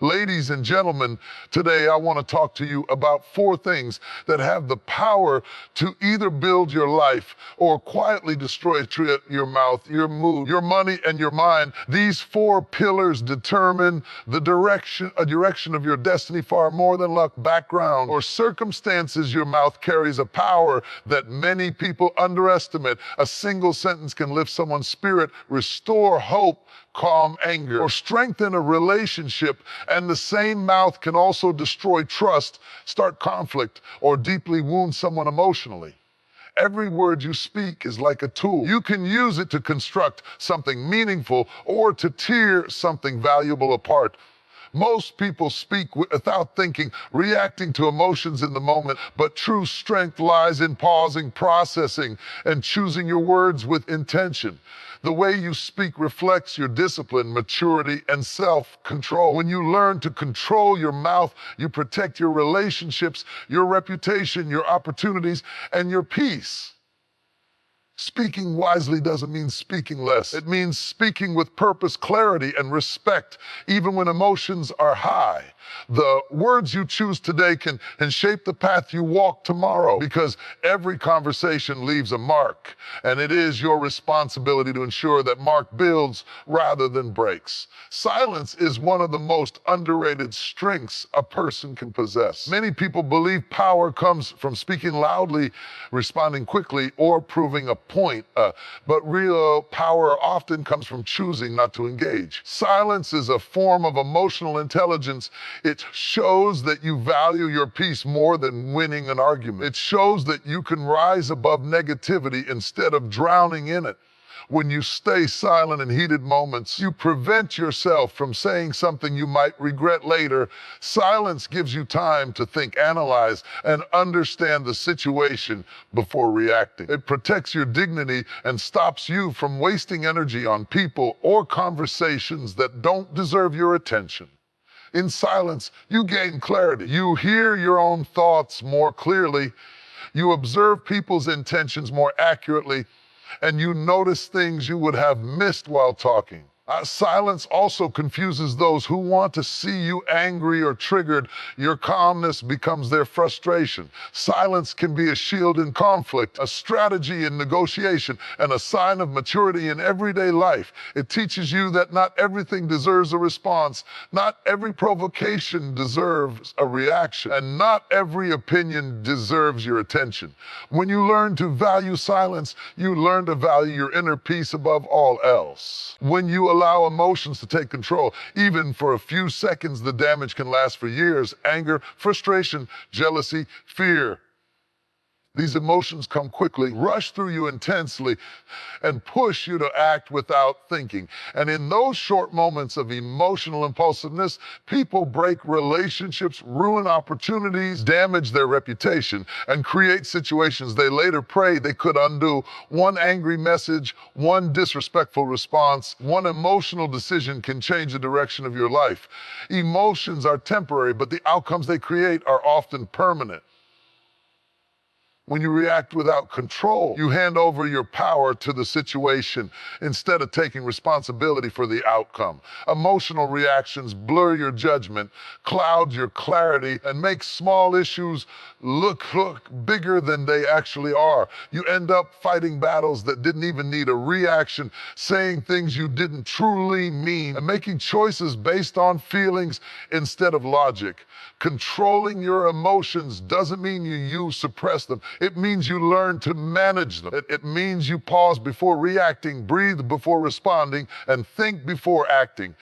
Ladies and gentlemen, today I want to talk to you about 4 things that have the power to either build your life or quietly destroy your mouth, your mood, your money, and your mind. These 4 pillars determine the direction of your destiny far more than luck, background, or circumstances. Your mouth carries a power that many people underestimate. A single sentence can lift someone's spirit, restore hope, calm anger, or strengthen a relationship. And the same mouth can also destroy trust, start conflict, or deeply wound someone emotionally. Every word you speak is like a tool. You can use it to construct something meaningful or to tear something valuable apart. Most people speak without thinking, reacting to emotions in the moment, but true strength lies in pausing, processing, and choosing your words with intention. The way you speak reflects your discipline, maturity, and self-control. When you learn to control your mouth, you protect your relationships, your reputation, your opportunities, and your peace. Speaking wisely doesn't mean speaking less. It means speaking with purpose, clarity, and respect, even when emotions are high. The words you choose today can shape the path you walk tomorrow, because every conversation leaves a mark, and it is your responsibility to ensure that mark builds rather than breaks. Silence is one of the most underrated strengths a person can possess. Many people believe power comes from speaking loudly, responding quickly, or proving a point, but real power often comes from choosing not to engage. Silence is a form of emotional intelligence. It shows that you value your peace more than winning an argument. It shows that you can rise above negativity instead of drowning in it. When you stay silent in heated moments, you prevent yourself from saying something you might regret later. Silence gives you time to think, analyze, and understand the situation before reacting. It protects your dignity and stops you from wasting energy on people or conversations that don't deserve your attention. In silence, you gain clarity. You hear your own thoughts more clearly. You observe people's intentions more accurately, and you notice things you would have missed while talking. Silence also confuses those who want to see you angry or triggered. Your calmness becomes their frustration. Silence can be a shield in conflict, a strategy in negotiation, and a sign of maturity in everyday life. It teaches you that not everything deserves a response, not every provocation deserves a reaction, and not every opinion deserves your attention. When you learn to value silence, you learn to value your inner peace above all else. When you allow emotions to take control, even for a few seconds, the damage can last for years. Anger, frustration, jealousy, fear. These emotions come quickly, rush through you intensely, and push you to act without thinking. And in those short moments of emotional impulsiveness, people break relationships, ruin opportunities, damage their reputation, and create situations they later pray they could undo. One angry message, one disrespectful response, one emotional decision can change the direction of your life. Emotions are temporary, but the outcomes they create are often permanent. When you react without control, you hand over your power to the situation instead of taking responsibility for the outcome. Emotional reactions blur your judgment, cloud your clarity, and make small issues look bigger than they actually are. You end up fighting battles that didn't even need a reaction, saying things you didn't truly mean, and making choices based on feelings instead of logic. Controlling your emotions doesn't mean you suppress them. It means you learn to manage them. It means you pause before reacting, breathe before responding, and think before acting.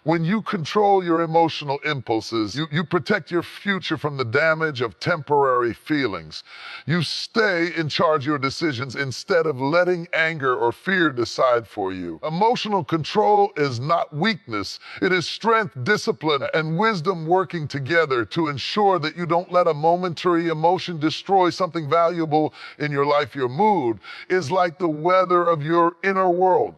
When you control your emotional impulses, you protect your future from the damage of temporary feelings. You stay in charge of your decisions instead of letting anger or fear decide for you. Emotional control is not weakness. It is strength, discipline, and wisdom working together to ensure that you don't let a momentary emotion destroy something valuable in your life. Your mood is like the weather of your inner world.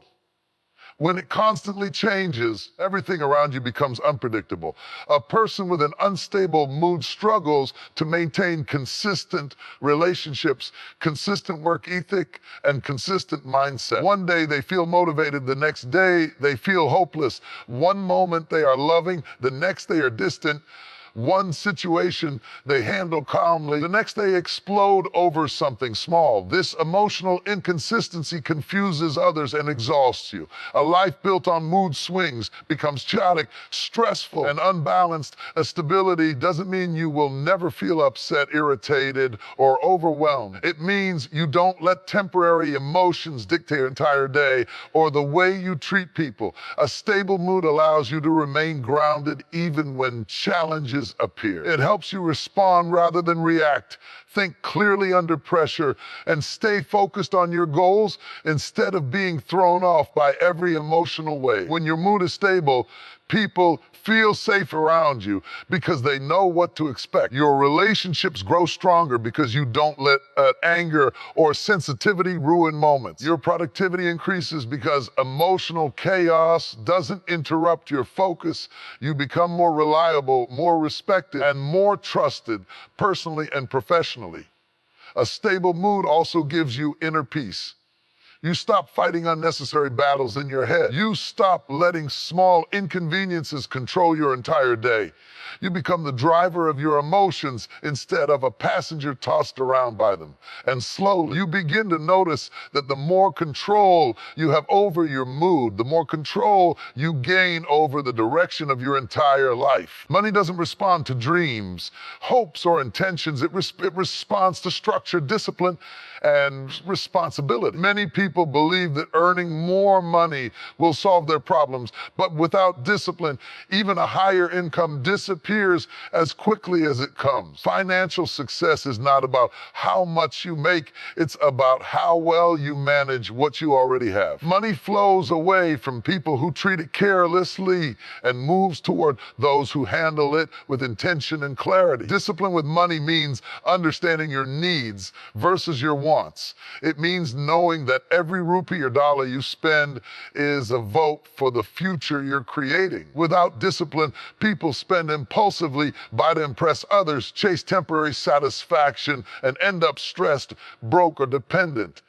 When it constantly changes, everything around you becomes unpredictable. A person with an unstable mood struggles to maintain consistent relationships, consistent work ethic, and consistent mindset. One day they feel motivated, the next day they feel hopeless. One moment they are loving, the next they are distant. One situation they handle calmly, the next they explode over something small. This emotional inconsistency confuses others and exhausts you. A life built on mood swings becomes chaotic, stressful, and unbalanced. A stability doesn't mean you will never feel upset, irritated, or overwhelmed. It means you don't let temporary emotions dictate your entire day or the way you treat people. A stable mood allows you to remain grounded even when challenges appear. It helps you respond rather than react. Think clearly under pressure and stay focused on your goals instead of being thrown off by every emotional wave. When your mood is stable, people feel safe around you because they know what to expect. Your relationships grow stronger because you don't let anger or sensitivity ruin moments. Your productivity increases because emotional chaos doesn't interrupt your focus. You become more reliable, more respected, and more trusted personally and professionally. A stable mood also gives you inner peace. You stop fighting unnecessary battles in your head. You stop letting small inconveniences control your entire day. You become the driver of your emotions instead of a passenger tossed around by them. And slowly, you begin to notice that the more control you have over your mood, the more control you gain over the direction of your entire life. Money doesn't respond to dreams, hopes, or intentions. It responds to structure, discipline, and responsibility. Many people believe that earning more money will solve their problems, but without discipline, even a higher income disappears as quickly as it comes. Financial success is not about how much you make, it's about how well you manage what you already have. Money flows away from people who treat it carelessly and moves toward those who handle it with intention and clarity. Discipline with money means understanding your needs versus your wants. It means knowing that every rupee or dollar you spend is a vote for the future you're creating. Without discipline, people spend impulsively, buy to impress others, chase temporary satisfaction, and end up stressed, broke, or dependent.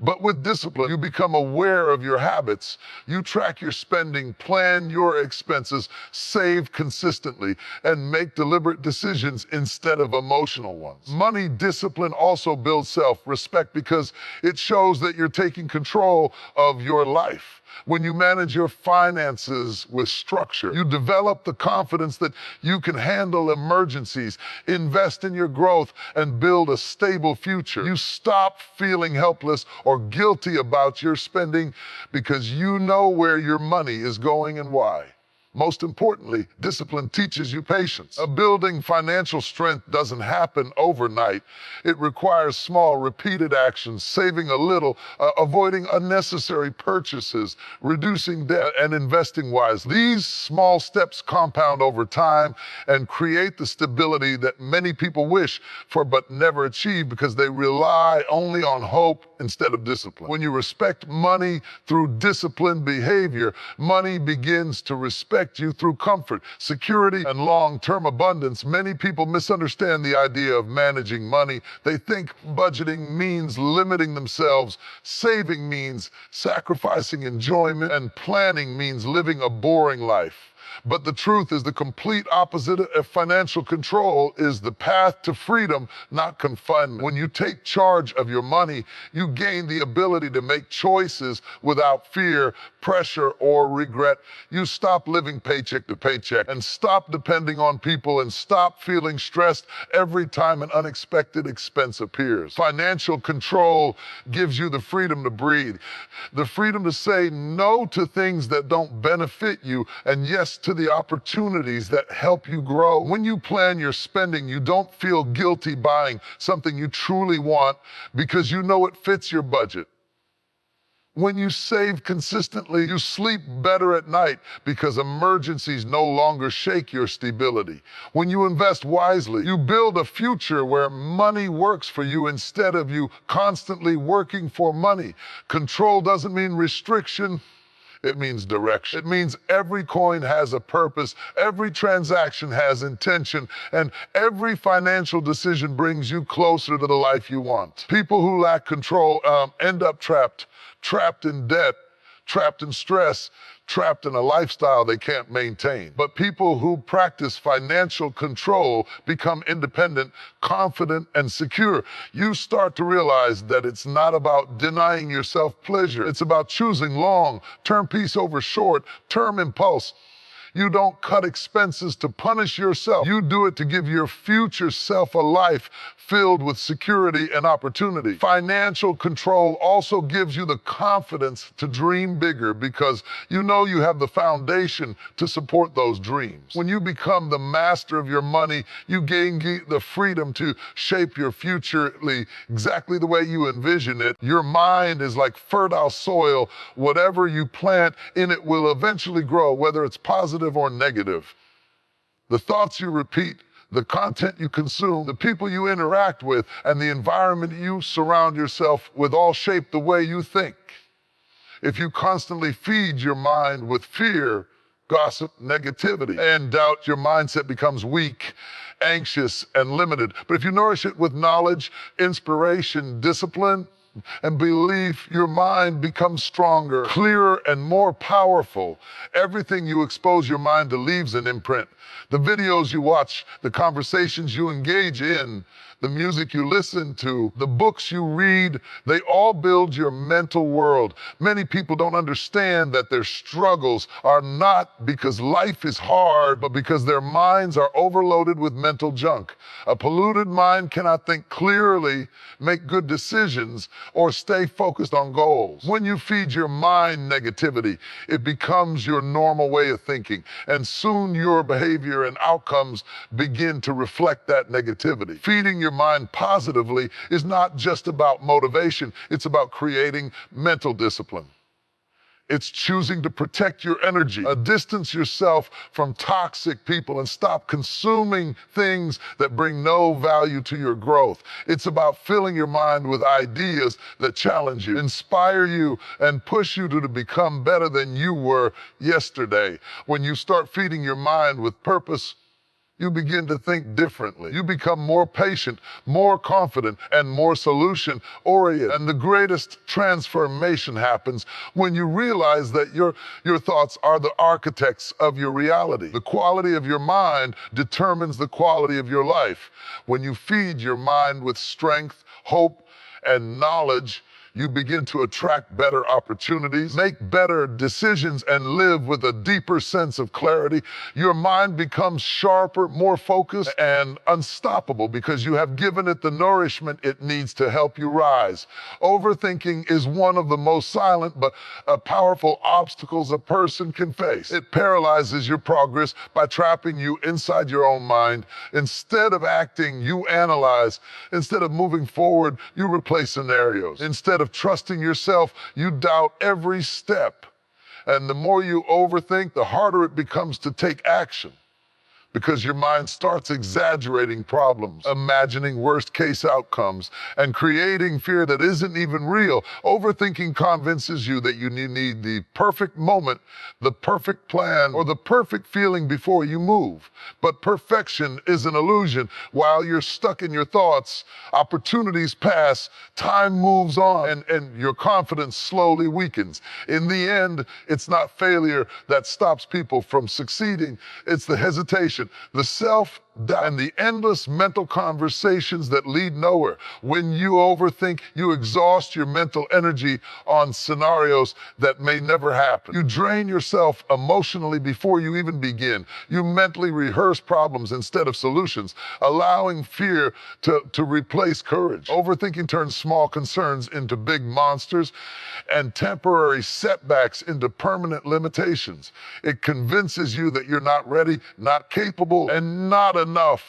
But with discipline, you become aware of your habits. You track your spending, plan your expenses, save consistently, and make deliberate decisions instead of emotional ones. Money discipline also builds self-respect because it shows that you're taking control of your life. When you manage your finances with structure, you develop the confidence that you can handle emergencies, invest in your growth, and build a stable future. You stop feeling helpless or guilty about your spending because you know where your money is going and why. Most importantly, discipline teaches you patience. Building financial strength doesn't happen overnight. It requires small, repeated actions, saving a little, avoiding unnecessary purchases, reducing debt, and investing wisely. These small steps compound over time and create the stability that many people wish for but never achieve because they rely only on hope instead of discipline. When you respect money through disciplined behavior, money begins to respect you through comfort, security, and long-term abundance. Many people misunderstand the idea of managing money. They think budgeting means limiting themselves, saving means sacrificing enjoyment, and planning means living a boring life. But the truth is the complete opposite of financial control is the path to freedom, not confinement. When you take charge of your money, you gain the ability to make choices without fear, pressure, or regret. You stop living paycheck to paycheck and stop depending on people and stop feeling stressed every time an unexpected expense appears. Financial control gives you the freedom to breathe, the freedom to say no to things that don't benefit you and yes to the opportunities that help you grow. When you plan your spending, you don't feel guilty buying something you truly want because you know it fits your budget. When you save consistently, you sleep better at night because emergencies no longer shake your stability. When you invest wisely, you build a future where money works for you instead of you constantly working for money. Control doesn't mean restriction. It means direction. It means every coin has a purpose, every transaction has intention, and every financial decision brings you closer to the life you want. People who lack control end up trapped in debt, trapped in stress, trapped in a lifestyle they can't maintain. But people who practice financial control become independent, confident, and secure. You start to realize that it's not about denying yourself pleasure. It's about choosing long-term peace over short-term impulse. You don't cut expenses to punish yourself. You do it to give your future self a life filled with security and opportunity. Financial control also gives you the confidence to dream bigger because you know you have the foundation to support those dreams. When you become the master of your money, you gain the freedom to shape your future exactly the way you envision it. Your mind is like fertile soil. Whatever you plant in it will eventually grow, whether it's positive or negative. The thoughts you repeat, the content you consume, the people you interact with, and the environment you surround yourself with all shape the way you think. If you constantly feed your mind with fear, gossip, negativity, and doubt, your mindset becomes weak, anxious, and limited. But if you nourish it with knowledge, inspiration, discipline, and belief, your mind becomes stronger, clearer, and more powerful. Everything you expose your mind to leaves an imprint. The videos you watch, the conversations you engage in, the music you listen to, the books you read, they all build your mental world. Many people don't understand that their struggles are not because life is hard, but because their minds are overloaded with mental junk. A polluted mind cannot think clearly, make good decisions, or stay focused on goals. When you feed your mind negativity, it becomes your normal way of thinking, and soon your behavior and outcomes begin to reflect that negativity. Feeding your mind positively is not just about motivation, it's about creating mental discipline. It's choosing to protect your energy, distance yourself from toxic people, and stop consuming things that bring no value to your growth. It's about filling your mind with ideas that challenge you, inspire you, and push you to become better than you were yesterday. When you start feeding your mind with purpose, you begin to think differently. You become more patient, more confident, and more solution-oriented. And the greatest transformation happens when you realize that your thoughts are the architects of your reality. The quality of your mind determines the quality of your life. When you feed your mind with strength, hope, and knowledge, you begin to attract better opportunities, make better decisions, and live with a deeper sense of clarity. Your mind becomes sharper, more focused, and unstoppable because you have given it the nourishment it needs to help you rise. Overthinking is one of the most silent but powerful obstacles a person can face. It paralyzes your progress by trapping you inside your own mind. Instead of acting, you analyze. Instead of moving forward, you replace scenarios. Instead of trusting yourself, you doubt every step. And the more you overthink, the harder it becomes to take action, because your mind starts exaggerating problems, imagining worst-case outcomes, and creating fear that isn't even real. Overthinking convinces you that you need the perfect moment, the perfect plan, or the perfect feeling before you move. But perfection is an illusion. While you're stuck in your thoughts, opportunities pass, time moves on, and your confidence slowly weakens. In the end, it's not failure that stops people from succeeding. It's the hesitation, the self-doubt, and the endless mental conversations that lead nowhere. When you overthink, you exhaust your mental energy on scenarios that may never happen. You drain yourself emotionally before you even begin. You mentally rehearse problems instead of solutions, allowing fear to replace courage. Overthinking turns small concerns into big monsters and temporary setbacks into permanent limitations. It convinces you that you're not ready, not capable, and not enough,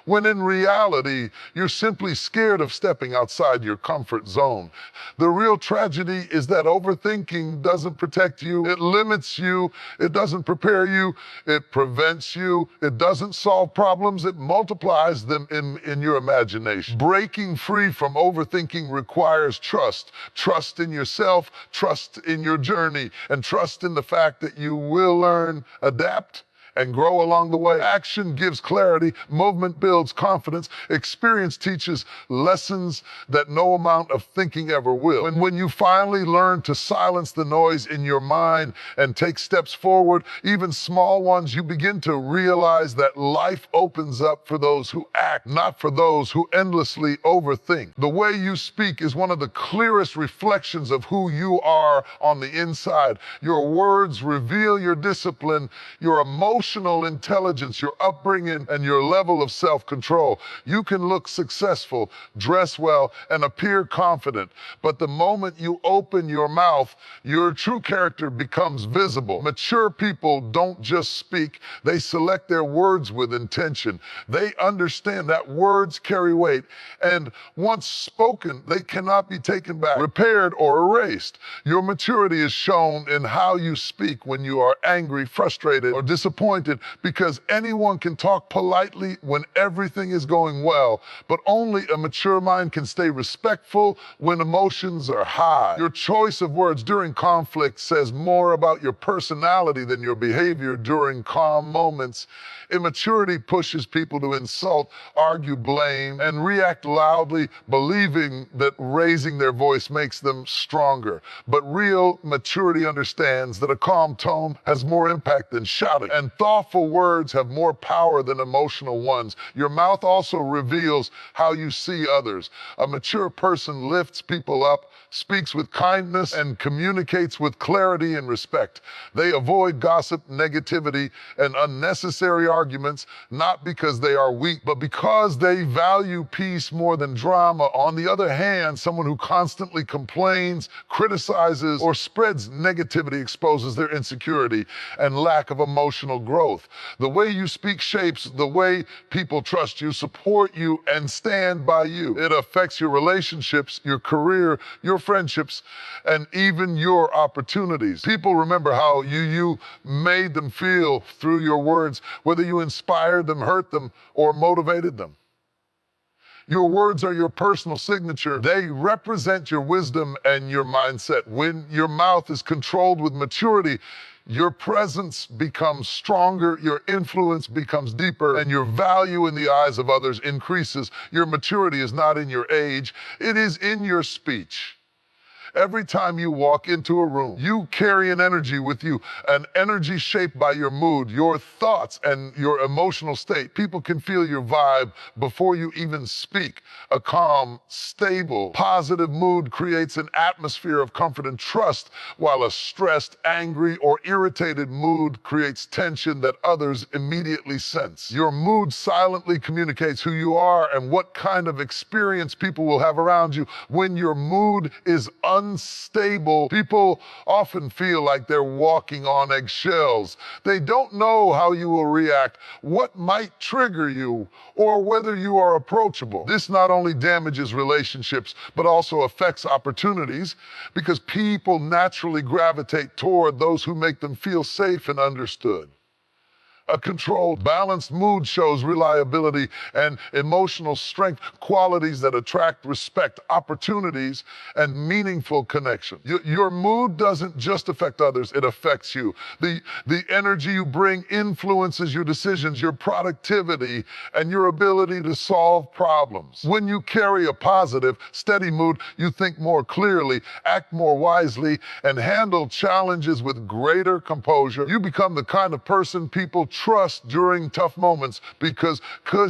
when in reality, you're simply scared of stepping outside your comfort zone. The real tragedy is that overthinking doesn't protect you, it limits you, it doesn't prepare you, it prevents you, it doesn't solve problems, it multiplies them in your imagination. Breaking free from overthinking requires trust. Trust in yourself, trust in your journey, and trust in the fact that you will learn, adapt, and grow along the way. Action gives clarity, movement builds confidence, experience teaches lessons that no amount of thinking ever will. When you finally learn to silence the noise in your mind and take steps forward, even small ones, you begin to realize that life opens up for those who act, not for those who endlessly overthink. The way you speak is one of the clearest reflections of who you are on the inside. Your words reveal your discipline, your emotional intelligence, your upbringing, and your level of self-control. You can look successful, dress well, and appear confident, but the moment you open your mouth, your true character becomes visible. Mature people don't just speak, they select their words with intention. They understand that words carry weight, and once spoken, they cannot be taken back, repaired, or erased. Your maturity is shown in how you speak when you are angry, frustrated, or disappointed, because anyone can talk politely when everything is going well, but only a mature mind can stay respectful when emotions are high. Your choice of words during conflict says more about your personality than your behavior during calm moments. Immaturity pushes people to insult, argue, blame, and react loudly, believing that raising their voice makes them stronger. But real maturity understands that a calm tone has more impact than shouting, and thoughtful words have more power than emotional ones. Your mouth also reveals how you see others. A mature person lifts people up, speaks with kindness, and communicates with clarity and respect. They avoid gossip, negativity, and unnecessary arguments, not because they are weak, but because they value peace more than drama. On the other hand, someone who constantly complains, criticizes, or spreads negativity exposes their insecurity and lack of emotional growth. The way you speak shapes the way people trust you, support you, and stand by you. It affects your relationships, your career, your friendships, and even your opportunities. People remember how you made them feel through your words, whether you inspired them, hurt them, or motivated them. Your words are your personal signature. They represent your wisdom and your mindset. When your mouth is controlled with maturity, your presence becomes stronger, your influence becomes deeper, and your value in the eyes of others increases. Your maturity is not in your age, it is in your speech. Every time you walk into a room, you carry an energy with you, an energy shaped by your mood, your thoughts, and your emotional state. People can feel your vibe before you even speak. A calm, stable, positive mood creates an atmosphere of comfort and trust, while a stressed, angry, or irritated mood creates tension that others immediately sense. Your mood silently communicates who you are and what kind of experience people will have around you. When your mood is unstable, people often feel like they're walking on eggshells. They don't know how you will react, what might trigger you, or whether you are approachable. This not only damages relationships, but also affects opportunities, because people naturally gravitate toward those who make them feel safe and understood. A controlled, balanced mood shows reliability and emotional strength, qualities that attract respect, opportunities, and meaningful connection. Your mood doesn't just affect others, it affects you. The energy you bring influences your decisions, your productivity, and your ability to solve problems. When you carry a positive, steady mood, you think more clearly, act more wisely, and handle challenges with greater composure. You become the kind of person people trust during tough moments because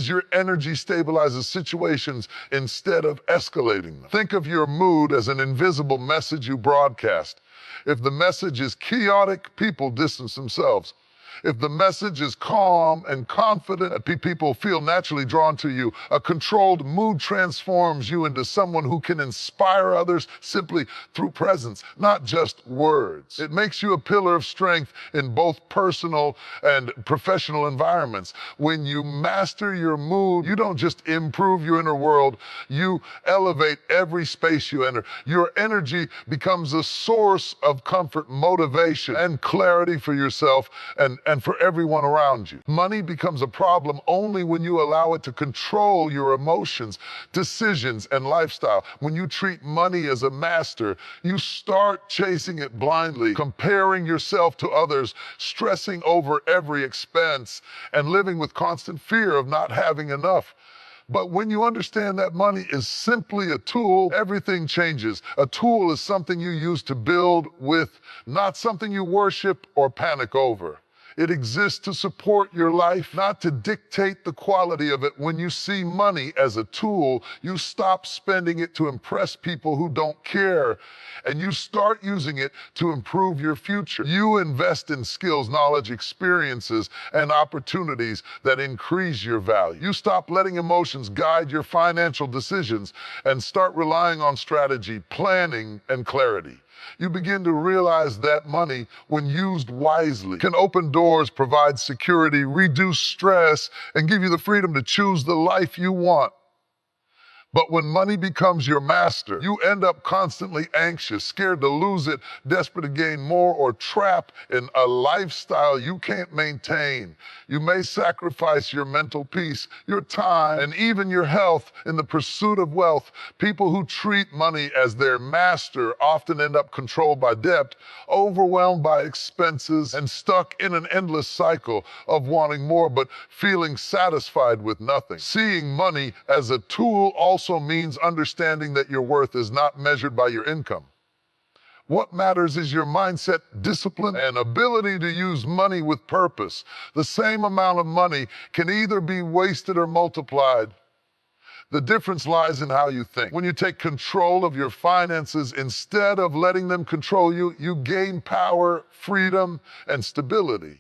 your energy stabilizes situations instead of escalating them. Think of your mood as an invisible message you broadcast. If the message is chaotic, people distance themselves. If the message is calm and confident, people feel naturally drawn to you. A controlled mood transforms you into someone who can inspire others simply through presence, not just words. It makes you a pillar of strength in both personal and professional environments. When you master your mood, you don't just improve your inner world, you elevate every space you enter. Your energy becomes a source of comfort, motivation, and clarity for yourself and for everyone around you. Money becomes a problem only when you allow it to control your emotions, decisions, and lifestyle. When you treat money as a master, you start chasing it blindly, comparing yourself to others, stressing over every expense, and living with constant fear of not having enough. But when you understand that money is simply a tool, everything changes. A tool is something you use to build with, not something you worship or panic over. It exists to support your life, not to dictate the quality of it. When you see money as a tool, you stop spending it to impress people who don't care, and you start using it to improve your future. You invest in skills, knowledge, experiences, and opportunities that increase your value. You stop letting emotions guide your financial decisions and start relying on strategy, planning, and clarity. You begin to realize that money, when used wisely, can open doors, provide security, reduce stress, and give you the freedom to choose the life you want. But when money becomes your master, you end up constantly anxious, scared to lose it, desperate to gain more, or trapped in a lifestyle you can't maintain. You may sacrifice your mental peace, your time, and even your health in the pursuit of wealth. People who treat money as their master often end up controlled by debt, overwhelmed by expenses, and stuck in an endless cycle of wanting more but feeling satisfied with nothing. Seeing money as a tool also means understanding that your worth is not measured by your income. What matters is your mindset, discipline, and ability to use money with purpose. The same amount of money can either be wasted or multiplied. The difference lies in how you think. When you take control of your finances instead of letting them control you, you gain power, freedom, and stability.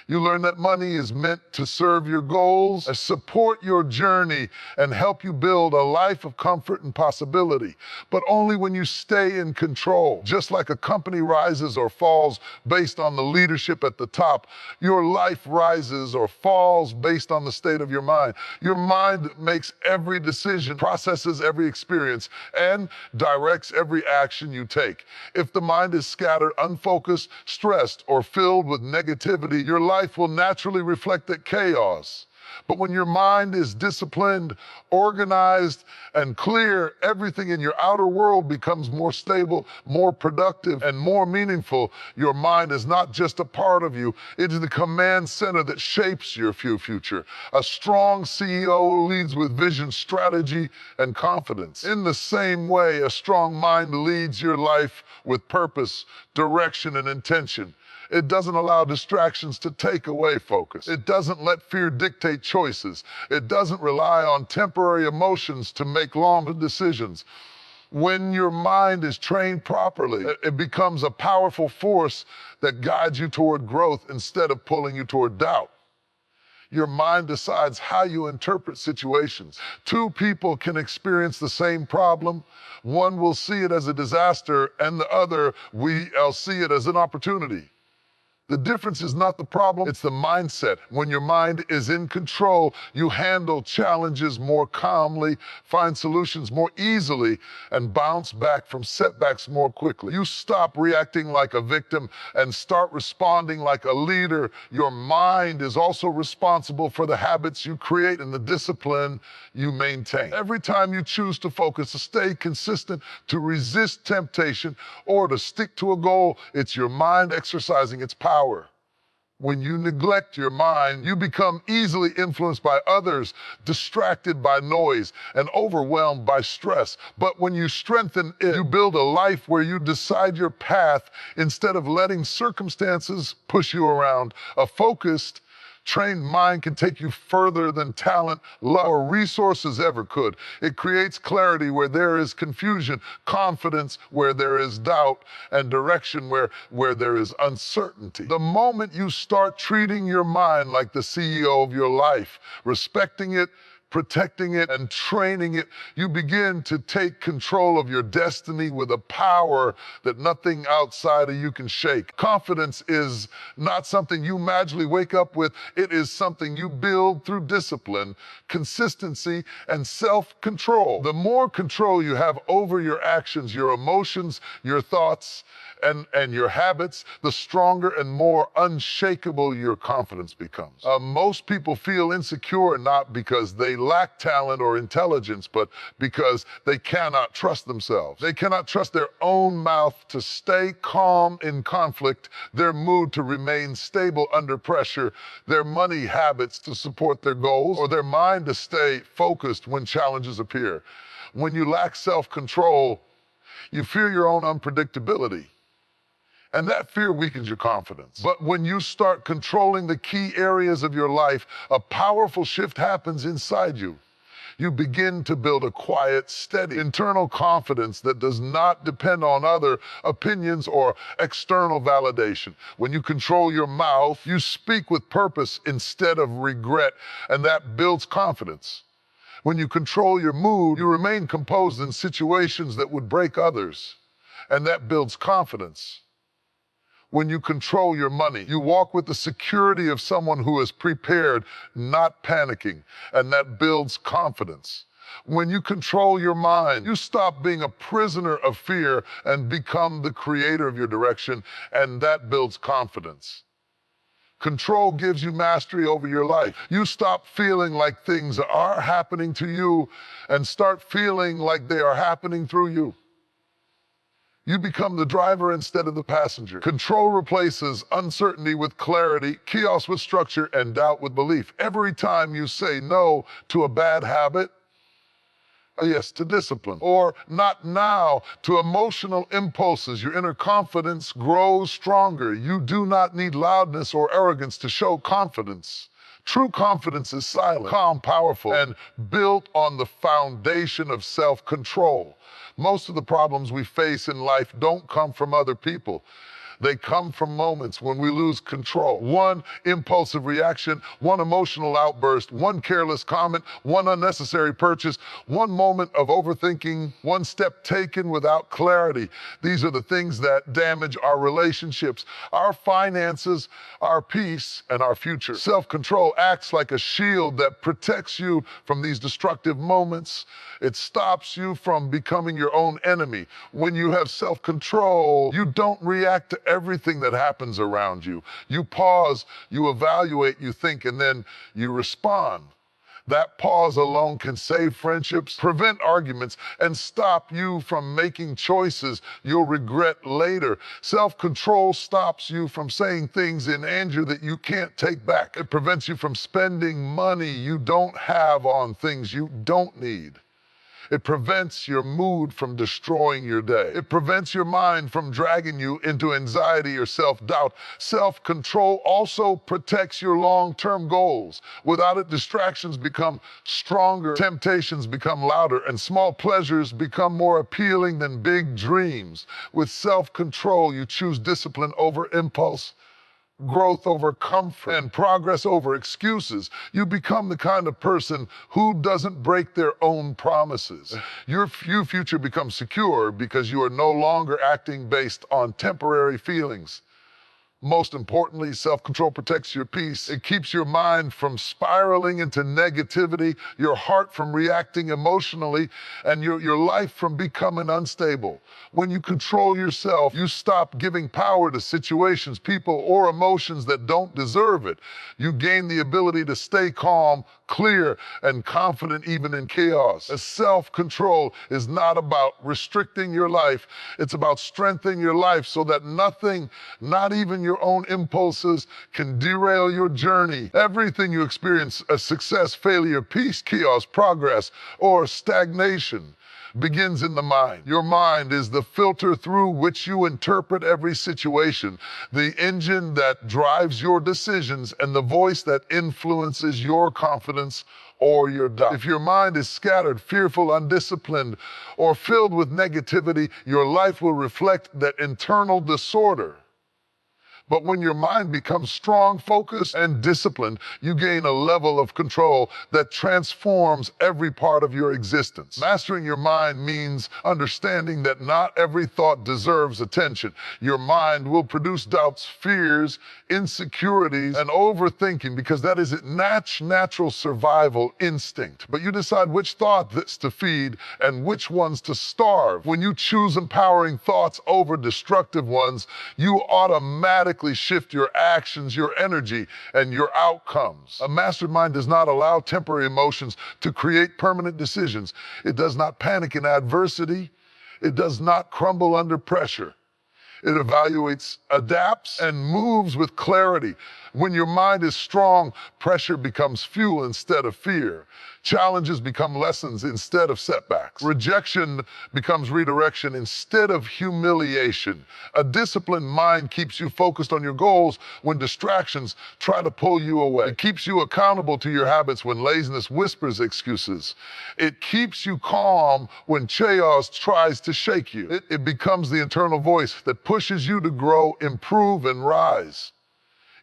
You learn that money is meant to serve your goals, support your journey, and help you build a life of comfort and possibility, but only when you stay in control. Just like a company rises or falls based on the leadership at the top, your life rises or falls based on the state of your mind. Your mind makes every decision, processes every experience, and directs every action you take. If the mind is scattered, unfocused, stressed, or filled with negativity, your life will naturally reflect that chaos. But when your mind is disciplined, organized, and clear, everything in your outer world becomes more stable, more productive, and more meaningful. Your mind is not just a part of you, it is the command center that shapes your future. A strong CEO leads with vision, strategy, and confidence. In the same way, a strong mind leads your life with purpose, direction, and intention. It doesn't allow distractions to take away focus. It doesn't let fear dictate choices. It doesn't rely on temporary emotions to make long decisions. When your mind is trained properly, it becomes a powerful force that guides you toward growth instead of pulling you toward doubt. Your mind decides how you interpret situations. Two people can experience the same problem. One will see it as a disaster, and the other will see it as an opportunity. The difference is not the problem, it's the mindset. When your mind is in control, you handle challenges more calmly, find solutions more easily, and bounce back from setbacks more quickly. You stop reacting like a victim and start responding like a leader. Your mind is also responsible for the habits you create and the discipline you maintain. Every time you choose to focus, to stay consistent, to resist temptation, or to stick to a goal, it's your mind exercising its power. When you neglect your mind, you become easily influenced by others, distracted by noise, and overwhelmed by stress. But when you strengthen it, you build a life where you decide your path instead of letting circumstances push you around. A focused, trained mind can take you further than talent, luck, or resources ever could. It creates clarity where there is confusion, confidence where there is doubt, and direction where there is uncertainty. The moment you start treating your mind like the CEO of your life, respecting it, protecting it, and training it, you begin to take control of your destiny with a power that nothing outside of you can shake. Confidence is not something you magically wake up with. It is something you build through discipline, consistency, and self-control. The more control you have over your actions, your emotions, your thoughts, and your habits, the stronger and more unshakable your confidence becomes. Most people feel insecure not because they lack talent or intelligence, but because they cannot trust themselves. They cannot trust their own mouth to stay calm in conflict, their mood to remain stable under pressure, their money habits to support their goals, or their mind to stay focused when challenges appear. When you lack self-control, you fear your own unpredictability. And that fear weakens your confidence. But when you start controlling the key areas of your life, a powerful shift happens inside you. You begin to build a quiet, steady, internal confidence that does not depend on other opinions or external validation. When you control your mouth, you speak with purpose instead of regret, and that builds confidence. When you control your mood, you remain composed in situations that would break others, and that builds confidence. When you control your money, you walk with the security of someone who is prepared, not panicking, and that builds confidence. When you control your mind, you stop being a prisoner of fear and become the creator of your direction, and that builds confidence. Control gives you mastery over your life. You stop feeling like things are happening to you and start feeling like they are happening through you. You become the driver instead of the passenger. Control replaces uncertainty with clarity, chaos with structure, and doubt with belief. Every time you say no to a bad habit, a yes to discipline, or not now to emotional impulses, your inner confidence grows stronger. You do not need loudness or arrogance to show confidence. True confidence is silent, calm, powerful, and built on the foundation of self-control. Most of the problems we face in life don't come from other people. They come from moments when we lose control. One impulsive reaction, one emotional outburst, one careless comment, one unnecessary purchase, one moment of overthinking, one step taken without clarity. These are the things that damage our relationships, our finances, our peace, and our future. Self-control acts like a shield that protects you from these destructive moments. It stops you from becoming your own enemy. When you have self-control, you don't react to everything that happens around you. You pause, you evaluate, you think, and then you respond. That pause alone can save friendships, prevent arguments, and stop you from making choices you'll regret later. Self-control stops you from saying things in anger that you can't take back. It prevents you from spending money you don't have on things you don't need. It prevents your mood from destroying your day. It prevents your mind from dragging you into anxiety or self-doubt. Self-control also protects your long-term goals. Without it, distractions become stronger, temptations become louder, and small pleasures become more appealing than big dreams. With self-control, you choose discipline over impulse, growth over comfort, and progress over excuses. You become the kind of person who doesn't break their own promises. Your future becomes secure because you are no longer acting based on temporary feelings. Most importantly, self-control protects your peace. It keeps your mind from spiraling into negativity, your heart from reacting emotionally, and your life from becoming unstable. When you control yourself, you stop giving power to situations, people, or emotions that don't deserve it. You gain the ability to stay calm, clear, and confident even in chaos. Self-control is not about restricting your life. It's about strengthening your life so that nothing, not even your own impulses, can derail your journey. Everything you experience, a success, failure, peace, chaos, progress, or stagnation, begins in the mind. Your mind is the filter through which you interpret every situation, the engine that drives your decisions, and the voice that influences your confidence or your doubt. If your mind is scattered, fearful, undisciplined, or filled with negativity, your life will reflect that internal disorder. But when your mind becomes strong, focused, and disciplined, you gain a level of control that transforms every part of your existence. Mastering your mind means understanding that not every thought deserves attention. Your mind will produce doubts, fears, insecurities, and overthinking because that is its natural survival instinct. But you decide which thoughts to feed and which ones to starve. When you choose empowering thoughts over destructive ones, you automatically shift your actions, your energy, and your outcomes. A mastermind does not allow temporary emotions to create permanent decisions. It does not panic in adversity. It does not crumble under pressure. It evaluates, adapts, and moves with clarity. When your mind is strong, pressure becomes fuel instead of fear. Challenges become lessons instead of setbacks. Rejection becomes redirection instead of humiliation. A disciplined mind keeps you focused on your goals when distractions try to pull you away. It keeps you accountable to your habits when laziness whispers excuses. It keeps you calm when chaos tries to shake you. It becomes the internal voice that pushes you to grow, improve, and rise,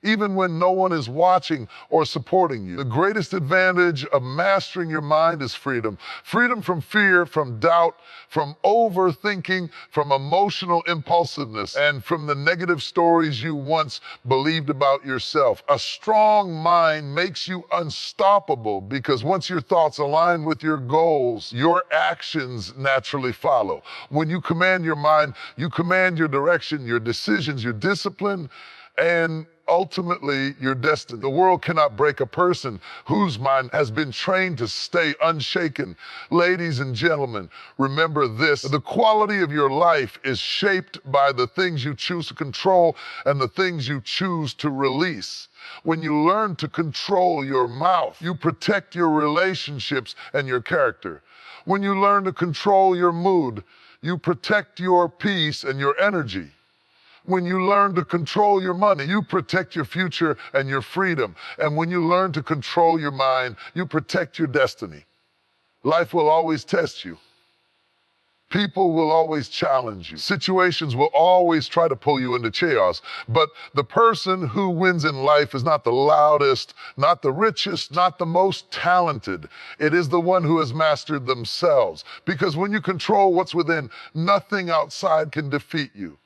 even when no one is watching or supporting you. The greatest advantage of mastering your mind is freedom. Freedom from fear, from doubt, from overthinking, from emotional impulsiveness, and from the negative stories you once believed about yourself. A strong mind makes you unstoppable because once your thoughts align with your goals, your actions naturally follow. When you command your mind, you command your direction, your decisions, your discipline, and ultimately your destiny. The world cannot break a person whose mind has been trained to stay unshaken. Ladies and gentlemen, remember this: the quality of your life is shaped by the things you choose to control and the things you choose to release. When you learn to control your mouth, you protect your relationships and your character. When you learn to control your mood, you protect your peace and your energy. When you learn to control your money, you protect your future and your freedom. And when you learn to control your mind, you protect your destiny. Life will always test you. People will always challenge you. Situations will always try to pull you into chaos. But the person who wins in life is not the loudest, not the richest, not the most talented. It is the one who has mastered themselves. Because when you control what's within, nothing outside can defeat you.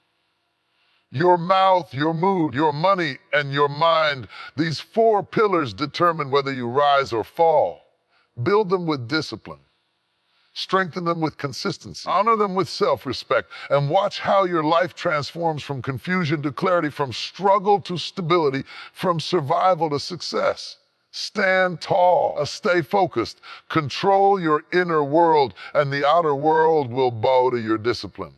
Your mouth, your mood, your money, and your mind, these four pillars determine whether you rise or fall. Build them with discipline. Strengthen them with consistency. Honor them with self-respect. And watch how your life transforms from confusion to clarity, from struggle to stability, from survival to success. Stand tall, stay focused, control your inner world, and the outer world will bow to your discipline.